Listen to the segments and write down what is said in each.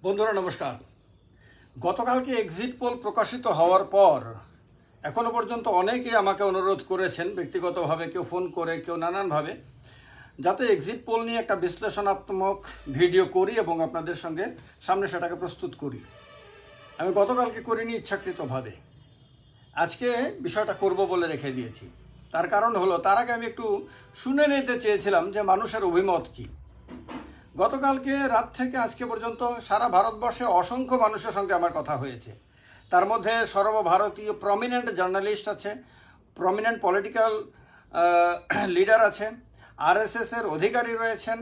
বন্ধুরা নমস্কার। গতকালকে এক্সিট পোল প্রকাশিত হওয়ার পর এখনো পর্যন্ত অনেকেই আমাকে অনুরোধ করেছেন ব্যক্তিগতভাবে, কেউ ফোন করে, কেউ নানানভাবে, যাতে এক্সিট পোল নিয়ে একটা বিশ্লেষণাত্মক ভিডিও করি এবং আপনাদের সঙ্গে সামনে সেটাকে প্রস্তুত করি। আমি গতকালকে করিনি ইচ্ছাকৃতভাবে, আজকে বিষয়টা করব বলে রেখে দিয়েছি। তার কারণ হলো, তার আগে আমি একটু শুনে নিতে চেয়েছিলাম যে মানুষের অভিমত কী। গতকালকে রাত থেকে আজকে পর্যন্ত সারা ভারতবর্ষে অসংখ্য মানুষের সঙ্গে আমার কথা হয়েছে। তার মধ্যে সর্বভারতীয় প্রমিনেন্ট জার্নালিস্ট আছে, প্রমিনেন্ট পলিটিক্যাল লিডার আছে, আরএসএসের অধিকারী রয়েছেন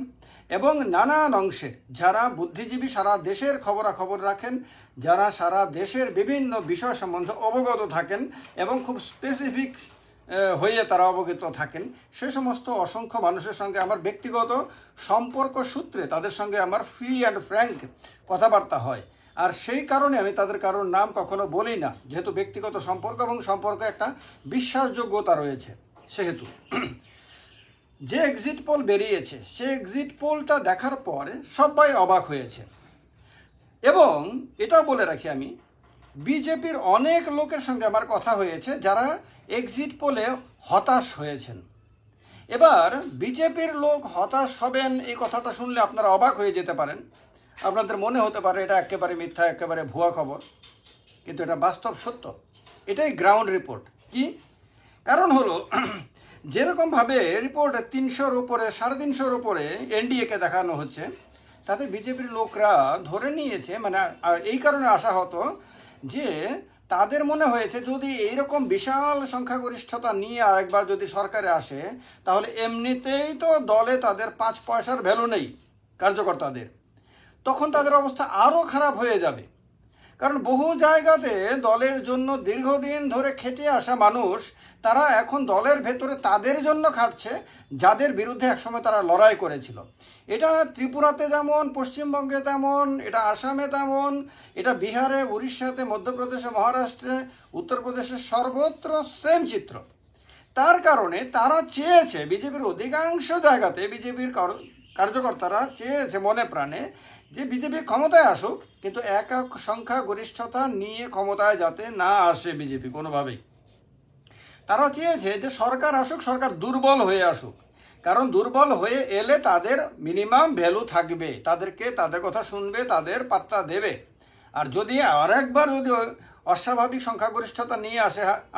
এবং নানান অংশে যারা বুদ্ধিজীবী, সারা দেশের খবরাখবর রাখেন, যারা সারা দেশের বিভিন্ন বিষয় সম্বন্ধে অবগত থাকেন এবং খুব স্পেসিফিক হয়ে তারা অবগত থাকেন, সে সমস্ত অসংখ্য মানুষের সঙ্গে আমার ব্যক্তিগত সম্পর্ক সূত্রে তাদের সঙ্গে আমার ফ্রি অ্যান্ড ফ্র্যাঙ্ক কথাবার্তা হয়। আর সেই কারণে আমি তাদের কারোর নাম কখনো বলি না, যেহেতু ব্যক্তিগত সম্পর্ক এবং সম্পর্কে একটা বিশ্বাসযোগ্যতা রয়েছে। সেহেতু যে এক্সিট পোল বেরিয়েছে, সেই এক্সিট পোলটা দেখার পরে সবাই অবাক হয়েছে। এবং এটাও বলে রাখি, আমি বিজেপির অনেক লোকের সঙ্গে আমার কথা হয়েছে যারা এক্সিট পোলে হতাশ হয়েছেন। এবার বিজেপির লোক হতাশ হবেন এই কথাটা শুনলে আপনারা অবাক হয়ে যেতে পারেন। আপনাদের মনে হতে পারে এটা একেবারে মিথ্যা, একেবারে ভুয়া খবর, কিন্তু এটা বাস্তব সত্য। এটাই গ্রাউন্ড রিপোর্ট। কি কারণ হলো, যেরকমভাবে রিপোর্ট 300-র উপরে, 350-র উপরে এনডিএকে দেখানো হচ্ছে, তাতে বিজেপির লোকরা ধরে নিয়েছে, মানে এই কারণে আশা হতো যে তাদের মনে হয়েছে যদি এইরকম বিশাল সংখ্যাগরিষ্ঠতা নিয়ে আরেকবার যদি সরকারে আসে, তাহলে এমনিতেই তো দলে তাদের 5 পয়সার ভ্যালু নেই কার্যকর্তাদের, তখন তাদের অবস্থা আরও খারাপ হয়ে যাবে। কারণ বহু জায়গাতে দলের জন্য দীর্ঘদিন ধরে খেটে আসা মানুষ, তারা এখন দলের ভেতরে তাদের জন্য খাটছে যাদের বিরুদ্ধে একসময় তারা লড়াই করেছিল। এটা ত্রিপুরাতে যেমন, পশ্চিমবঙ্গে তেমন, এটা আসামে তেমন, এটা বিহারে, উড়িষ্যাতে, মধ্যপ্রদেশে, মহারাষ্ট্রে, উত্তরপ্রদেশে, সর্বত্র সেম চিত্র। তার কারণে তারা চেয়েছে, বিজেপির অধিকাংশ জায়গাতে বিজেপির কার্যকর্তারা চেয়েছে মনে প্রাণে যে বিজেপি ক্ষমতায় আসুক, কিন্তু একক সংখ্যা গরিষ্ঠতা নিয়ে ক্ষমতায় যাতে না আসে বিজেপি কোনোভাবেই। তারা চেয়েছে যে সরকার আসুক, সরকার দুর্বল হয়ে আসুক, কারণ দুর্বল হয়ে এলে তাদের মিনিমাম ভ্যালু থাকবে, তাদেরকে তাদের কথা শুনবে, তাদের পাত্তা দেবে। আর যদি আরেকবার যদি অস্বাভাবিক সংখ্যাগরিষ্ঠতা নিয়ে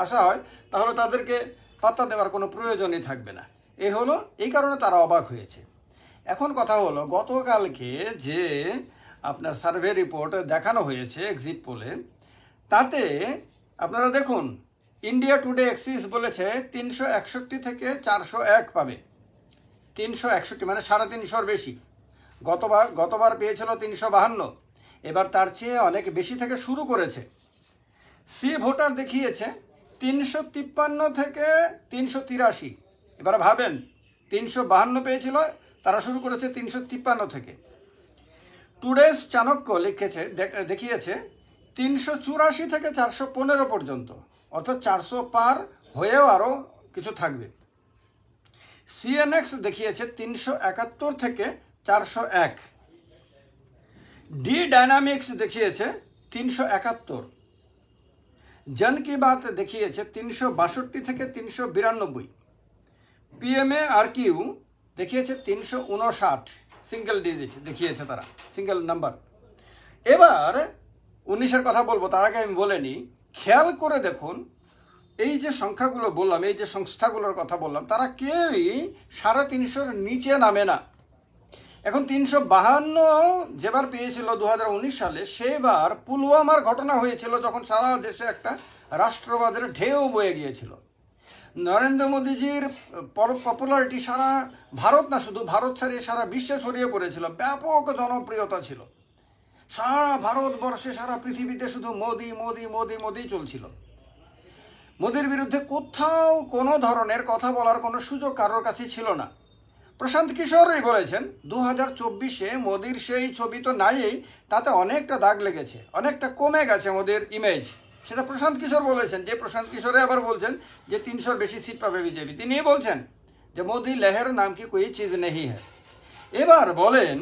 আসা হয়, তাহলে তাদেরকে পাত্তা দেওয়ার কোনো প্রয়োজনই থাকবে না। এই কারণে তারা অবাক হয়েছে। এখন কথা হলো, গতকালকে যে আপনার সার্ভে রিপোর্ট দেখানো হয়েছে এক্সিট পোলে, তাতে আপনারা দেখুন, ইন্ডিয়া টুডে এক্সিস বলেছে 361 থেকে 401 পাবে। 361 মানে 350-র বেশি। গতবার পেয়েছিল 352, এবার তার চেয়ে অনেক বেশি থেকে শুরু করেছে। সি ভোটার দেখিয়েছে 353 থেকে 383। এবার ভাবেন, 352 পেয়েছিল, তারা শুরু করেছে 353 থেকে। টুডেস চাণক্য দেখিয়েছে 384 থেকে 415 পর্যন্ত, অর্থাৎ 400 পার হয়েও আরও কিছু থাকবে। সিএনএক্স দেখিয়েছে 371 থেকে 401। ডি ডাইনামিক্স দেখিয়েছে 371। জন কি বাত দেখিয়েছে 362 থেকে 392। পিএমএ আর কিউ দেখিয়েছে 359, সিঙ্গেল ডিজিট দেখিয়েছে তারা, সিঙ্গেল নাম্বার। এবার 19-এর কথা বলবো, তার আগে আমি বলে নিই, খেয়াল করে দেখুন, এই যে সংখ্যাগুলো বললাম, এই যে সংস্থাগুলোর কথা বললাম, তারা কেউই 350-র নিচে নামে না। এখন 352 যেবার পেয়েছিল 2019 সালে, সেবার পুলওয়ামার ঘটনা হয়েছিল, যখন সারা দেশে একটা রাষ্ট্রবাদের ঢেউ বয়ে গিয়েছিল। নরেন্দ্র মোদীজির পপুলারিটি সারা ভারত না, শুধু ভারত ছাড়িয়ে সারা বিশ্বে ছড়িয়ে পড়েছিল, ব্যাপক জনপ্রিয়তা ছিল। সারা ভারতবর্ষে, সারা পৃথিবীতে শুধু মোদি মোদি মোদি মোদি চলছিল। মোদির বিরুদ্ধে কোথাও কোনো ধরনের কথা বলার কোনো সুযোগ কারোর কাছে ছিল না। প্রশান্ত কিশোরই বলেছেন 2024-এ মোদির সেই ছবি তো নাই, তাতে অনেকটা দাগ লেগেছে, অনেকটা কমে গেছে মোদির ইমেজ। সেটা প্রশান্ত কিশোর বলেছেন, যে প্রশান্ত কিশোরে আবার বলছেন যে 300-র বেশি সিট পাবে বিজেপি। তিনি বলছেন যে মোদি লেহের নাম কি কোই চিজ নেই হ্যায়। এবার বলেন,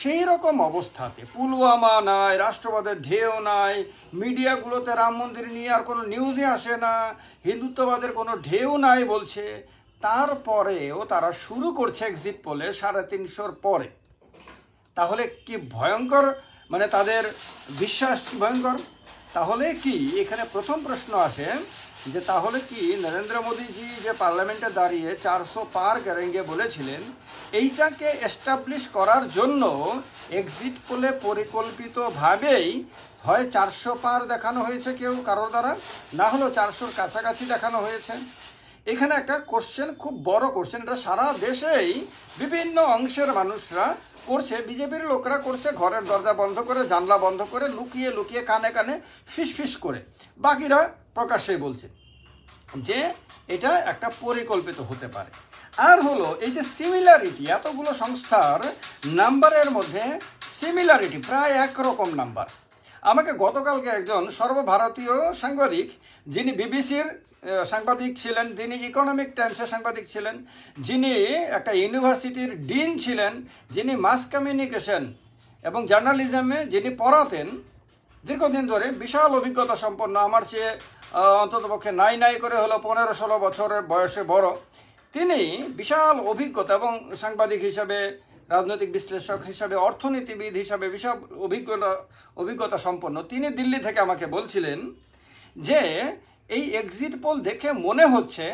সেই রকম অবস্থাতে পুলওয়ামা নাই, রাষ্ট্রবাদের ঢেউ নাই, মিডিয়াগুলোতে রাম মন্দির নিয়ে আর কোনো নিউজই আসে না, হিন্দুত্ববাদের কোনো ঢেউ নাই বলছে, তারপরেও তারা শুরু করছে এক্সিট পোলে 350-র পরে। তাহলে কি ভয়ঙ্কর, মানে তাদের বিশ্বাস কি ভয়ঙ্কর। তাহলে কি এখানে প্রথম প্রশ্ন আসে যে তাহলে কি নরেন্দ্র মোদীজি যে পার্লামেন্টে দাঁড়িয়ে 400 পার করেঙ্গে বলেছিলেন, এইটাকে এস্টাবলিশ করার জন্য এক্সিট পোলে পরিকল্পিতভাবেই হয় 400 পার দেখানো হয়েছে কেউ কারোর দ্বারা, না হলেও 400-র কাছাকাছি দেখানো হয়েছে। এখানে একটা কোশ্চেন, খুব বড় কোশ্চেন, এটা সারা দেশেই বিভিন্ন অংশের মানুষরা করছে, বিজেপির লোকরা করছে ঘরের দরজা বন্ধ করে, জানলা বন্ধ করে, লুকিয়ে লুকিয়ে কানে কানে ফিস করে, বাকিরা প্রকাশ্যে বলছে যে এটা একটা পরিকল্পিত হতে পারে। আর হলো এই যে সিমিলারিটি, এতগুলো সংস্থার নাম্বারের মধ্যে সিমিলারিটি প্রায় একরকম নাম্বার। আমাকে গতকালকে একজন সর্বভারতীয় সাংবাদিক, যিনি বিবিসির সাংবাদিক ছিলেন, যিনি ইকোনমিক টাইমসের সাংবাদিক ছিলেন, যিনি একটা ইউনিভার্সিটির ডিন ছিলেন, যিনি মাস কমিউনিকেশন এবং জার্নালিজমে যিনি পড়াতেন দীর্ঘদিন ধরে, বিশাল অভিজ্ঞতা সম্পন্ন, আমার চেয়ে অন্ততপক্ষে নাই করে হলো 15-16 বছরের বয়সে বড়, তিনি বিশাল অভিজ্ঞতা এবং সাংবাদিক হিসাবে, রাজনৈতিক বিশ্লেষক হিসাবে, অর্থনীতিবিদ হিসাবে বিশাল অভিজ্ঞতা সম্পন্ন, তিনি দিল্লি থেকে আমাকে বলছিলেন যে এই এক্সিট পোল দেখে মনে হচ্ছে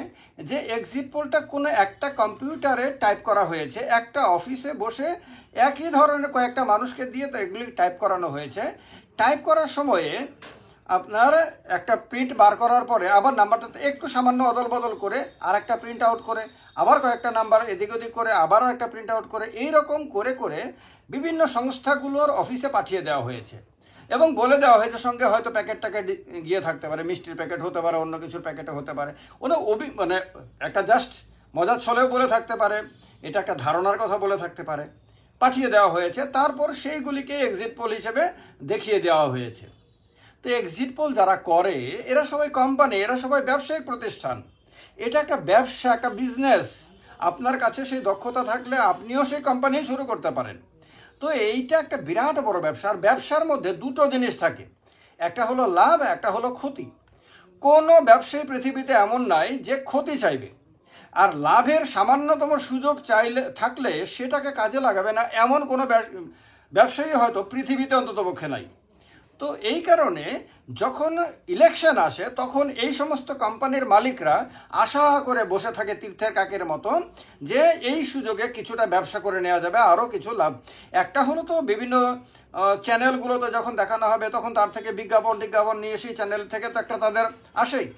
যে এক্সিট পোলটা কোনো একটা কম্পিউটারে টাইপ করা হয়েছে, একটা অফিসে বসে একই ধরনের কয়েকটা মানুষকে দিয়ে তো এগুলি টাইপ করানো হয়েছে। টাইপ করার সময়ে আপনার একটা প্রিন্ট বার করার পরে আবার নাম্বারটাতে একটু সামান্য অদল বদল করে আর একটা প্রিন্ট আউট করে, আবার কয়েকটা নাম্বার এদিক ওদিক করে আবার একটা প্রিন্ট আউট করে, এইরকম করে করে বিভিন্ন সংস্থাগুলোর অফিসে পাঠিয়ে দেওয়া হয়েছে এবং বলে দেওয়া হয়েছে সঙ্গে হয়তো প্যাকেটটাকে গিয়ে থাকতে পারে, মিষ্টির প্যাকেট হতে পারে, অন্য কিছুর প্যাকেটে হতে পারে, ওরা মানে একটা জাস্ট মজার ছলেও বলে থাকতে পারে, এটা একটা ধারণার কথা বলে থাকতে পারে, পাঠিয়ে দেওয়া হয়েছে। তারপর সেইগুলিকে এক্সিট পোল হিসেবে দেখিয়ে দেওয়া হয়েছে। তো এক্সিট পোল যারা করে এরা সবাই কোম্পানি, এরা সবাই ব্যবসায়িক প্রতিষ্ঠান, এটা একটা ব্যবসা, একটা বিজনেস। আপনার কাছে সেই দক্ষতা থাকলে আপনিও সেই কোম্পানি শুরু করতে পারেন। তো এইটা একটা বিরাট বড় ব্যবসা। আর ব্যবসার মধ্যে দুটো জিনিস থাকে, একটা হলো লাভ, একটা হলো ক্ষতি। কোনো ব্যবসায়ী পৃথিবীতে এমন নাই যে ক্ষতি চাইবে, আর লাভের সামান্যতম সুযোগ চাইলে থাকলে সেটাকে কাজে লাগাবে না, এমন কোনো ব্যবসায়ী হয়তো পৃথিবীতে অন্ততপক্ষে নাই। তো এই কারণে যখন ইলেকশন আসে তখন এই সমস্ত কোম্পানির মালিকরা আশা করে বসে থাকে তীর্থের কাকের মতো যে এই সুযোগে কিছুটা ব্যবসা করে নেওয়া যাবে, আরও কিছু লাভ। একটা হলো তো বিভিন্ন চ্যানেলগুলোতে যখন দেখানো হবে তখন তার থেকে বিজ্ঞাপন নিয়ে সেই চ্যানেল থেকে তো একটা তাদের আসেই।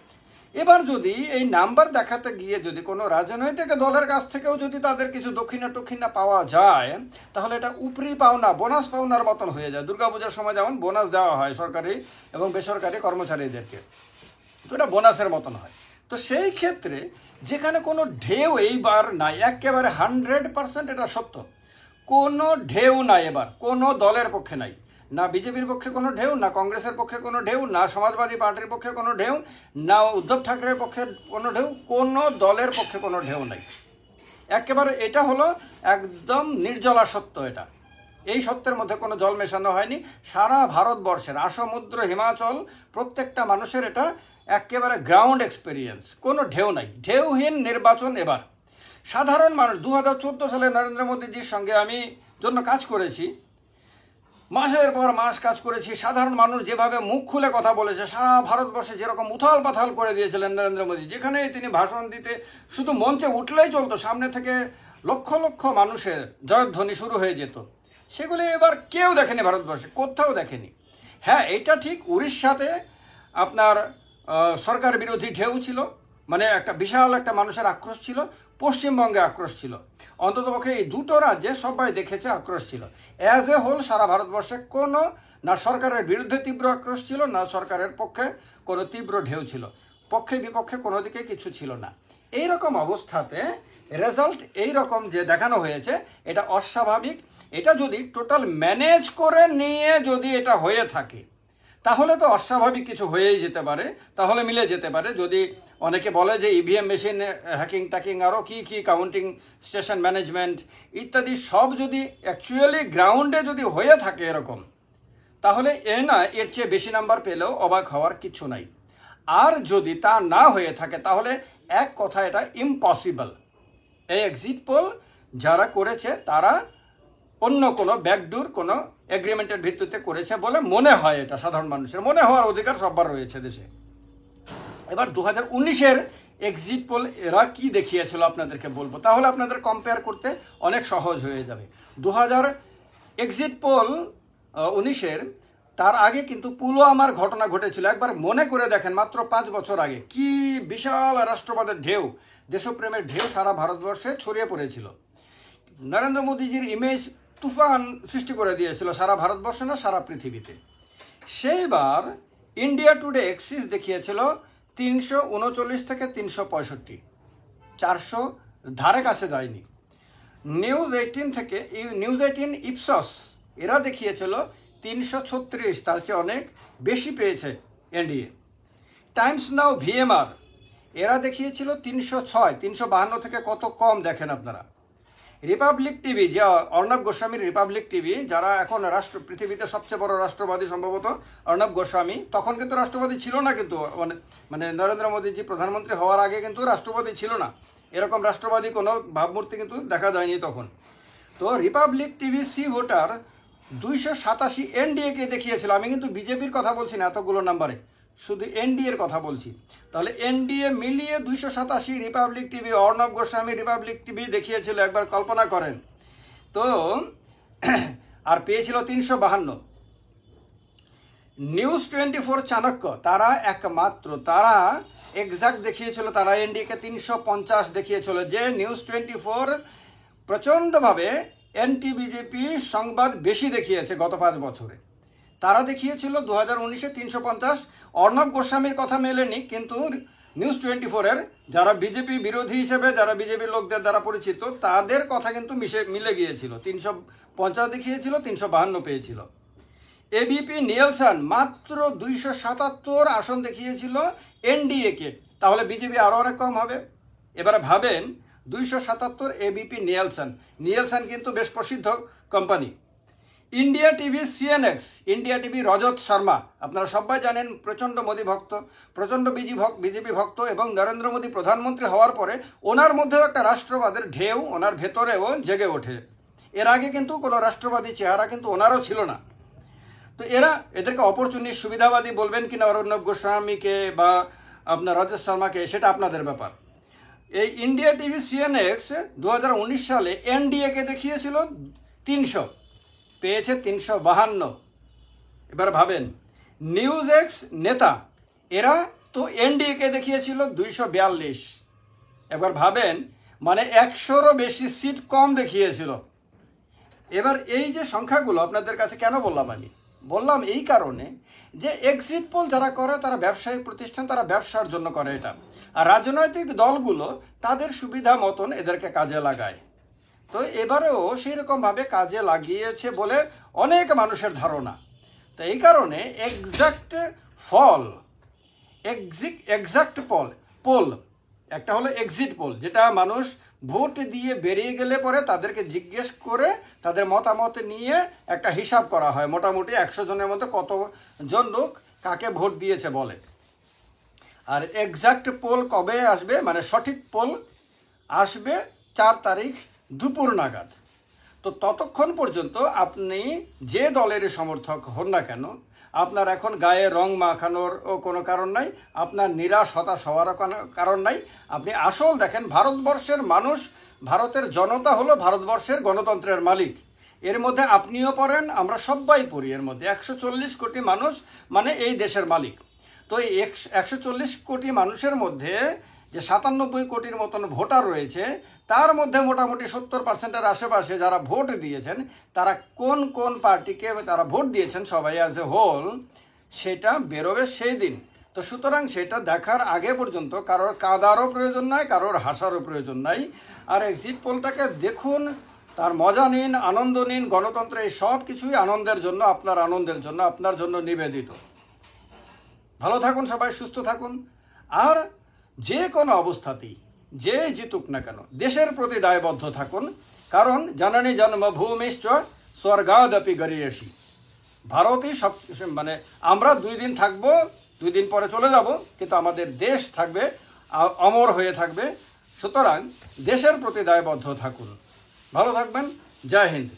এবার যদি এই নাম্বার দেখাতে গিয়ে যদি কোনো রাজনৈতিক দলের কাছ থেকেও যদি তাদের কিছু দক্ষিণা পাওয়া যায়, তাহলে এটা উপরি পাওনা, বোনাস পাওনার মতন হয়ে যায়। দুর্গাপূজার সময় যেমন বোনাস দেওয়া হয় সরকারি এবং বেসরকারি কর্মচারীদেরকে, তো এটা বোনাসের মতন হয়। তো সেই ক্ষেত্রে যেখানে কোনো ঢেউ এইবার নাই, একেবারে 100% এটা সত্য, কোনো ঢেউ নাই এবার, কোনো দলের পক্ষে নাই, না বিজেপির পক্ষে কোনো ঢেউ, না কংগ্রেসের পক্ষে কোনো ঢেউ, না সমাজবাদী পার্টির পক্ষে কোনো ঢেউ, না উদ্ধব ঠাকরের পক্ষে কোনো ঢেউ, কোনো দলের পক্ষে কোনো ঢেউ নাই। একেবারে এটা হলো একদম নির্জলা সত্য। এটা, এই সত্যের মধ্যে কোনো জল মেশানো হয়নি। সারা ভারতবর্ষের আসমুদ্র হিমাচল প্রত্যেকটা মানুষের এটা একেবারে গ্রাউন্ড এক্সপিরিয়েন্স, কোনো ঢেউ নাই, ঢেউহীন নির্বাচন এবার। সাধারণ মানুষ 2014 সালে নরেন্দ্র মোদীজির সঙ্গে আমি জন্য কাজ করেছি, মাসের পর মাস কাজ করেছি। সাধারণ মানুষ যেভাবে মুখ খুলে কথা বলেছে, সারা ভারতবর্ষে যেরকম উথাল পাথাল করে দিয়েছিলেন নরেন্দ্র মোদী, যেখানেই তিনি ভাষণ দিতে শুধু মঞ্চে উঠলেই চলতো, সামনে থেকে লক্ষ লক্ষ মানুষের জয়ধ্বনি শুরু হয়ে যেত, সেগুলি এবার কেউ দেখেনি ভারতবর্ষে, কোথাও দেখেনি। হ্যাঁ, এটা ঠিক, উড়িষ্যাতে আপনার সরকার বিরোধী ঢেউ ছিল, মানে একটা বিশাল একটা মানুষের আক্রোশ ছিল, পশ্চিমবঙ্গে আক্রোশ ছিল, অন্ততপক্ষে এই দুটো রাজ্যে সবাই দেখেছে আক্রোশ ছিল। অ্যাজ এ হোল সারা ভারতবর্ষে কোনো, না সরকারের বিরুদ্ধে তীব্র আক্রোশ ছিল, না সরকারের পক্ষে কোনো তীব্র ঢেউ ছিল, পক্ষে বিপক্ষে কোনো দিকে কিছু ছিল না। এইরকম অবস্থাতে রেজাল্ট এইরকম যে দেখানো হয়েছে, এটা অস্বাভাবিক। এটা যদি টোটাল ম্যানেজ করে নিয়ে যদি এটা হয়ে থাকে, তাহলে তো অস্বাভাবিক কিছু হয়েই যেতে পারে, তাহলে মিলে যেতে পারে। যদি অনেকে বলে যে ইভিএম মেশিন হ্যাকিং ট্যাকিং আরও কি কাউন্টিং স্টেশন ম্যানেজমেন্ট ইত্যাদি সব যদি অ্যাকচুয়ালি গ্রাউন্ডে যদি হয়ে থাকে এরকম, তাহলে এর চেয়ে বেশি নাম্বার পেলেও অবাক হওয়ার কিছু নাই। আর যদি তা না হয়ে থাকে তাহলে এক কথা এটা ইম্পসিবল। এই এক্সিট পোল যারা করেছে তারা অন্য কোনো ব্যাকডোর কোনো এগ্রিমেন্টের ভিত্তিতে করেছে বলে মনে হয়। এটা সাধারণ মানুষের মনে হওয়ার অধিকার সবার রয়েছে দেশে। এবার 2019-এর এক্সিট পোল এরা কি দেখিয়েছিল আপনাদেরকে বলবো, তাহলে আপনাদের কম্পেয়ার করতে অনেক সহজ হয়ে যাবে। 2000 এক্সিট পোল 19-এর, তার আগে কিন্তু পুলওয়ামার ঘটনা ঘটেছিল। একবার মনে করে দেখেন, মাত্র 5 বছর আগে কি বিশাল রাষ্ট্রবাদের ঢেউ, দেশপ্রেমের ঢেউ সারা ভারতবর্ষে ছড়িয়ে পড়েছিল। নরেন্দ্র মোদীজির ইমেজ তুফান সৃষ্টি করে দিয়েছিল সারা ভারতবর্ষে না সারা পৃথিবীতে। সেইবার ইন্ডিয়া টুডে এক্সিস দেখিয়েছিল 339 থেকে 365, 400 ধারে কাছে যায়নি। নিউজ 18 ইপসস এরা দেখিয়েছিল 336, তার চেয়ে অনেক বেশি পেয়েছে এনডিএ। টাইমস নাও ভিএমআর এরা দেখিয়েছিল 306, 352 থেকে কত কম দেখেন আপনারা। রিপাবলিক টিভি, যে অর্ণব গোস্বামীর রিপাবলিক টিভি, যারা এখন পৃথিবীতে সবচেয়ে বড় রাষ্ট্রবাদী সম্ভবত অর্ণব গোস্বামী, তখন কিন্তু রাষ্ট্রবাদী ছিল না, কিন্তু মানে নরেন্দ্র মোদীজি প্রধানমন্ত্রী হওয়ার আগে কিন্তু রাষ্ট্রবাদী ছিল না, এরকম রাষ্ট্রবাদী কোনো ভাবমূর্তি কিন্তু দেখা যায়নি তখন। তো রিপাবলিক টিভি সি ভোটার 287 এনডিএকে দেখিয়েছিল। আমি কিন্তু বিজেপির কথা বলছি না এতগুলো নাম্বারে, শুধু এনডিএর কথা বলছি। তাহলে এনডিএ মিলিয়ে 287, Republic TV, Arnab Goswami Republic TV দেখিয়েছিল, একবার কল্পনা করেন তো। আর পেয়েছিল 352। নিউজ 24 চাণক্য তারা একমাত্র, তারা এক্সাক্ট দেখিয়েছিল, তারা এনডিএকে 350 দেখিয়েছিল। যে নিউজ 24 প্রচণ্ডভাবে এনটি বিজেপি সংবাদ বেশি দেখিয়েছে গত 5 বছরে, তারা দেখিয়েছিল 2019-এ 350। অর্ণব গোস্বামীর কথা মেলেনি, কিন্তু নিউজ 24-এর যারা বিজেপি বিরোধী হিসেবে, যারা বিজেপি লোকদের দ্বারা পরিচিত, তাদের কথা কিন্তু মিলে গিয়েছিল। 350 দেখিয়েছিল, 352 পেয়েছিল। এবিপি নিয়েলসন মাত্র 277 আসন দেখিয়েছিল এনডিএকে, তাহলে বিজেপি আরও অনেক কম হবে। এবারে ভাবেন 277 এবিপি নিয়েলসন কিন্তু বেশ প্রসিদ্ধ company. India TV C N X, India TV Rajat Sharma, আপনারা সবাই জানেন প্রচণ্ড মোদী ভক্ত, প্রচণ্ড বিজেপি ভক্ত, এবং নরেন্দ্র মোদী প্রধানমন্ত্রী হওয়ার পরে ওনার মধ্যেও একটা রাষ্ট্রবাদের ঢেউ ওনার ভেতরেও জেগে ওঠে। এর আগে কিন্তু কোনো রাষ্ট্রবাদী চেহারা কিন্তু ওনারও ছিল না। তো এদেরকে অপরচুনিস্ট, সুবিধাবাদী বলবেন কিনা অর্ণব গোস্বামীকে বা আপনার রজত শর্মাকে, সেটা আপনাদের ব্যাপার। এই ইন্ডিয়া টিভি সিএনএক্স 2019 সালে এনডিএকে দেখিয়েছিল 300, পেয়েছে 352। এবার ভাবেন নিউজ এক্স নেতা, এরা তো এনডিএকে দেখিয়েছিল 242। এবার ভাবেন মানে 100-রও বেশি সিট কম দেখিয়েছিল। এবার এই যে সংখ্যাগুলো আপনাদের কাছে কেন বললাম এই কারণে যে এক্সিট পোল যারা করে তারা ব্যবসায়িক প্রতিষ্ঠান, তারা ব্যবসার জন্য করে এটা, আর রাজনৈতিক দলগুলো তাদের সুবিধা মতন এদেরকে কাজে লাগায়। তো এবারেও সেই রকমভাবে কাজে লাগিয়েছে বলে অনেক মানুষের ধারণা। তো এই কারণে এক্সাক্ট পোল একটা হলো এক্সিট পোল, যেটা মানুষ ভোট দিয়ে বেরিয়ে গেলে পরে তাদেরকে জিজ্ঞেস করে তাদের মতামত নিয়ে একটা হিসাব করা হয়, মোটামুটি 100 জনের মধ্যে কতজন লোক কাকে ভোট দিয়েছে বলে। আর এক্সাক্ট পোল কবে আসবে, মানে সঠিক পোল আসবে 4 তারিখ দুপুর নাগাদ। তো ততক্ষণ পর্যন্ত আপনি যে দলের সমর্থক হন না কেন, আপনার এখন গায়ে রং মাখানোরও কোনো কারণ নাই, আপনার নিরাশ হতাশ হওয়ারও কোনো কারণ নাই। আপনি আসল দেখেন, ভারতবর্ষের মানুষ, ভারতের জনতা হলো ভারতবর্ষের গণতন্ত্রের মালিক। এর মধ্যে আপনিও পড়েন, আমরা সবাই পড়ি। এর মধ্যে 140 কোটি মানুষ মানে এই দেশের মালিক। তো এই 140 কোটি মানুষের মধ্যে যে 97 কোটির মতন ভোটার রয়েছে, তার মধ্যে মোটামুটি 70%-এর আশেপাশে যারা ভোট দিয়েছেন, তারা কোন কোন পার্টিকে তারা ভোট দিয়েছেন সবাই অ্যাজ এ হোল, সেটা বেরোবে সেই দিন। তো সুতরাং সেটা দেখার আগে পর্যন্ত কারোর কাঁদারও প্রয়োজন নাই, কারোর হাসারও প্রয়োজন নাই। আর এক্সিট পোলটাকে দেখুন, তার মজা নিন, আনন্দ নিন। গণতন্ত্রে এই সব কিছুই আনন্দের জন্য, আপনার আনন্দের জন্য, আপনার জন্য নিবেদিত। ভালো থাকুন সবাই, সুস্থ থাকুন। আর যে কোনো অবস্থাতেই যে জিতুক না কেন দেশের প্রতি দায়বদ্ধ থাকুন, কারণ জননী জন্মভূমিশ্চ স্বর্গাদপি গরীয়সী। ভারতই সব, মানে আমরা 2 দিন থাকবো, 2 দিন পরে চলে যাব, কিন্তু আমাদের দেশ থাকবে, অমর হয়ে থাকবে। সুতরাং দেশের প্রতি দায়বদ্ধ থাকুন। ভালো থাকবেন। জয় হিন্দ।